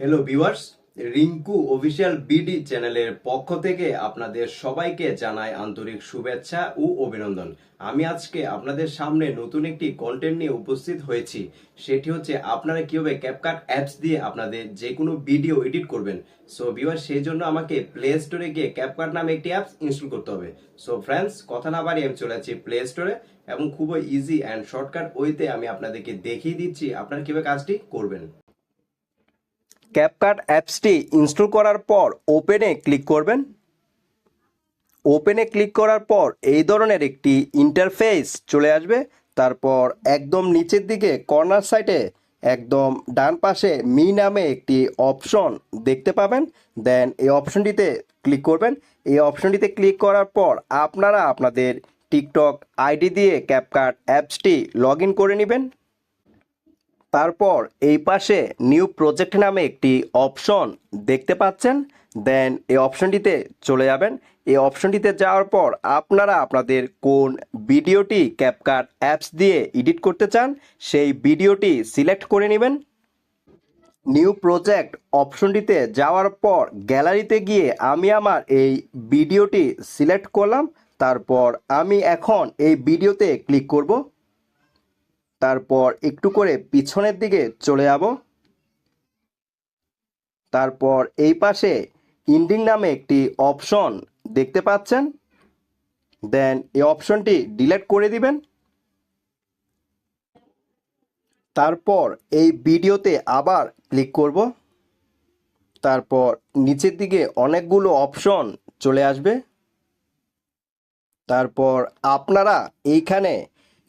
Hello viewers, Rinku official BD চ্যানেলের পক্ষ থেকে আপনাদের সবাইকে জানাই আন্তরিক শুভেচ্ছা ও অভিনন্দন। আমি আজকে আপনাদের সামনে নতুন একটি কন্টেন্ট নিয়ে উপস্থিত হয়েছি। সেটি হচ্ছে আপনারা কিভাবে ক্যাপকাট অ্যাপস দিয়ে আপনাদের যে কোনো ভিডিও এডিট করবেন। সো ভিউয়ার্স, সেই জন্য আমাকে প্লে স্টোরে গিয়ে ক্যাপকাট নামে একটি অ্যাপস ইনস্টল করতে হবে। সো ফ্রেন্ডস, কথা না বাড়িয়ে আমি চলে যাচ্ছি প্লে স্টোরে এবং খুবই ইজি অ্যান্ড শর্টকাট ওয়েতে আমি আপনাদেরকে দেখিয়ে দিচ্ছি আপনারা কিভাবে কাজটি করবেন। ক্যাপকাট অ্যাপসটি ইনস্টল করার পর ওপেনে ক্লিক করবেন। ওপেনে ক্লিক করার পর এই ধরনের একটি ইন্টারফেস চলে আসবে। তারপর একদম নিচের দিকে কর্নার সাইডে একদম ডান পাশে মি নামে একটি অপশন দেখতে পাবেন। দেন এই অপশনটিতে ক্লিক করবেন। এই অপশনটিতে ক্লিক করার পর আপনারা আপনাদের টিকটক আইডি দিয়ে ক্যাপকাট অ্যাপসটি লগ ইন করে নেবেন। তারপর এই পাশে নিউ প্রজেক্ট নামে একটি অপশন দেখতে পাচ্ছেন। দেন এই অপশনটিতে চলে যাবেন। এই অপশনটিতে যাওয়ার পর আপনারা আপনাদের কোন ভিডিওটি ক্যাপকাট অ্যাপস দিয়ে এডিট করতে চান সেই ভিডিওটি সিলেক্ট করে নেবেন। নিউ প্রজেক্ট অপশনটিতে যাওয়ার পর গ্যালারিতে গিয়ে আমি আমার এই ভিডিওটি সিলেক্ট করলাম। তারপর আমি এখন এই ভিডিওতে ক্লিক করব। তারপর একটু করে পিছনের দিকে চলে যাব। তারপর এই পাশে ইন্ডিং নামে একটি অপশন দেখতে পাচ্ছেন। দেন এই অপশনটি ডিলিট করে দিবেন। তারপর এই ভিডিওতে আবার ক্লিক করব। তারপর নিচের দিকে অনেকগুলো অপশন চলে আসবে। তারপর আপনারা এইখানে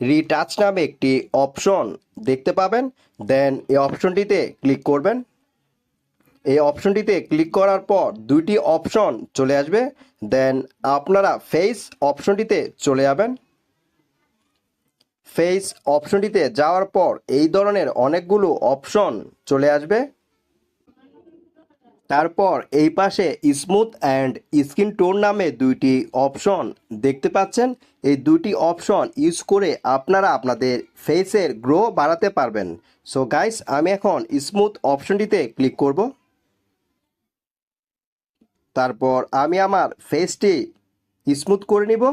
রিটাচ নামে একটি অপশন দেখতে পাবেন। দেন এই অপশনটিতে ক্লিক করবেন। এই অপশনটিতে ক্লিক করার পর দুইটি অপশন চলে আসবে। দেন আপনারা ফেস অপশনটিতে চলে যাবেন। ফেস অপশনটিতে যাওয়ার পর এই ধরনের অনেকগুলো অপশন চলে আসবে। তারপর এই পাশে স্মুথ অ্যান্ড স্কিন টোন নামে দুইটি অপশন দেখতে পাচ্ছেন। এই দুইটি অপশন ইউজ করে আপনারা আপনাদের ফেসের গ্রো বাড়াতে পারবেন। সো গাইস, আমি এখন স্মুথ অপশনটিতে ক্লিক করব। তারপর আমি আমার ফেসটি স্মুথ করে নিব।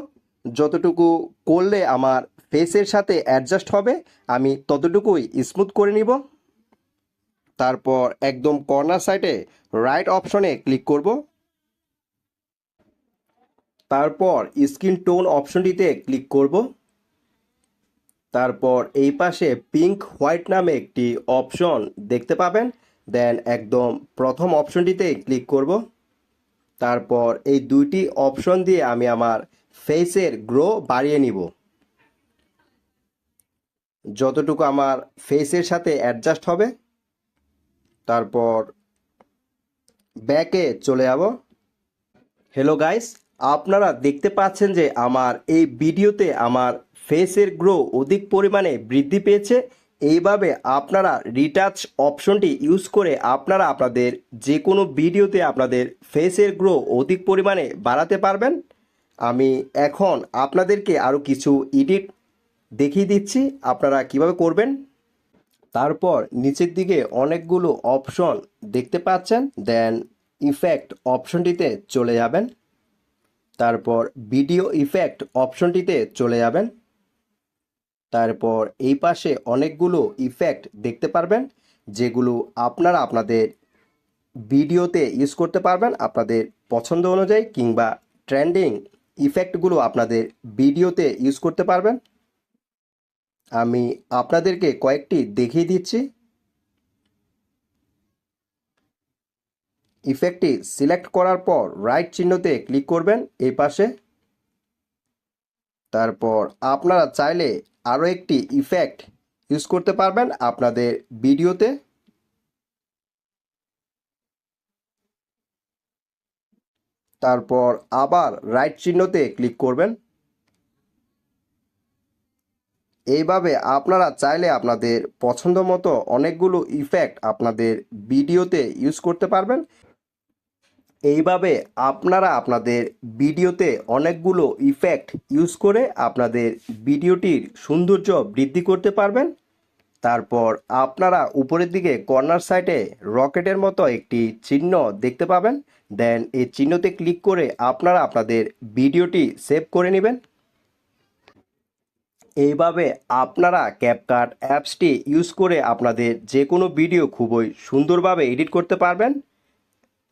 যতটুকু করলে আমার ফেসের সাথে অ্যাডজাস্ট হবে আমি ততটুকুই স্মুথ করে নিব। তারপর একদম কর্নার সাইডে রাইট অপশনে ক্লিক করব। তারপর স্কিন টোন অপশনটিতে ক্লিক করব। তারপর এই পাশে পিঙ্ক হোয়াইট নামে একটি অপশন দেখতে পাবেন। দেন একদম প্রথম অপশনটিতে ক্লিক করব। তারপর এই দুইটি অপশন দিয়ে আমি আমার ফেসের গ্রো বাড়িয়ে নিব যতটুকু আমার ফেসের সাথে অ্যাডজাস্ট হবে। তারপর ব্যাকে চলে যাব। হ্যালো গাইস, আপনারা দেখতে পাচ্ছেন যে আমার এই ভিডিওতে আমার ফেসের গ্রো অধিক পরিমাণে বৃদ্ধি পেয়েছে। এইভাবে আপনারা রিটাচ অপশনটি ইউজ করে আপনারা আপনাদের যে কোনো ভিডিওতে আপনাদের ফেসের গ্রো অধিক পরিমাণে বাড়াতে পারবেন। আমি এখন আপনাদেরকে আরও কিছু এডিট দেখিয়ে দিচ্ছি আপনারা কিভাবে করবেন। তারপর নিচের দিকে অনেকগুলো অপশন দেখতে পাচ্ছেন। দেন ইফেক্ট অপশনটিতে চলে যাবেন। তারপর ভিডিও ইফেক্ট অপশনটিতে চলে যাবেন। তারপর এই পাশে অনেকগুলো ইফেক্ট দেখতে পারবেন যেগুলো আপনারা আপনাদের ভিডিওতে ইউজ করতে পারবেন আপনাদের পছন্দ অনুযায়ী, কিংবা ট্রেন্ডিং ইফেক্টগুলো আপনাদের ভিডিওতে ইউজ করতে পারবেন। আমি আপনাদেরকে কয়েকটি দেখিয়ে দিচ্ছি। ইফেক্টটি সিলেক্ট করার পর রাইট চিহ্নতে ক্লিক করবেন এই পাশে। তারপর আপনারা চাইলে আরও একটি ইফেক্ট ইউজ করতে পারবেন আপনাদের ভিডিওতে। তারপর আবার রাইট চিহ্নতে ক্লিক করবেন। এইভাবে আপনারা চাইলে আপনাদের পছন্দ মতো অনেকগুলো ইফেক্ট আপনাদের ভিডিওতে ইউজ করতে পারবেন। এইভাবে আপনারা আপনাদের ভিডিওতে অনেকগুলো ইফেক্ট ইউজ করে আপনাদের ভিডিওটির সৌন্দর্য বৃদ্ধি করতে পারবেন। তারপর আপনারা উপরের দিকে কর্নার সাইডে রকেটের মতো একটি চিহ্ন দেখতে পাবেন। দেন এই চিহ্নতে ক্লিক করে আপনারা আপনাদের ভিডিওটি সেভ করে নেবেন। এইভাবে আপনারা ক্যাপকাট অ্যাপসটি ইউজ করে আপনাদের যে কোনো ভিডিও খুবই সুন্দরভাবে এডিট করতে পারবেন।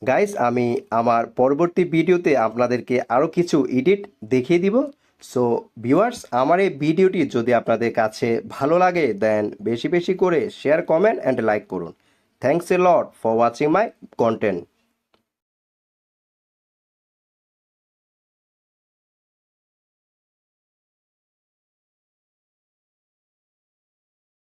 গাইস, আমি আমার পরবর্তী ভিডিওতে আপনাদেরকে আরও কিছু এডিট দেখিয়ে দিব। সো ভিউয়ার্স, আমার এই ভিডিওটি যদি আপনাদের কাছে ভালো লাগে দেন বেশি বেশি করে শেয়ার, কমেন্ট অ্যান্ড লাইক করুন। Thanks a lot for watching my content.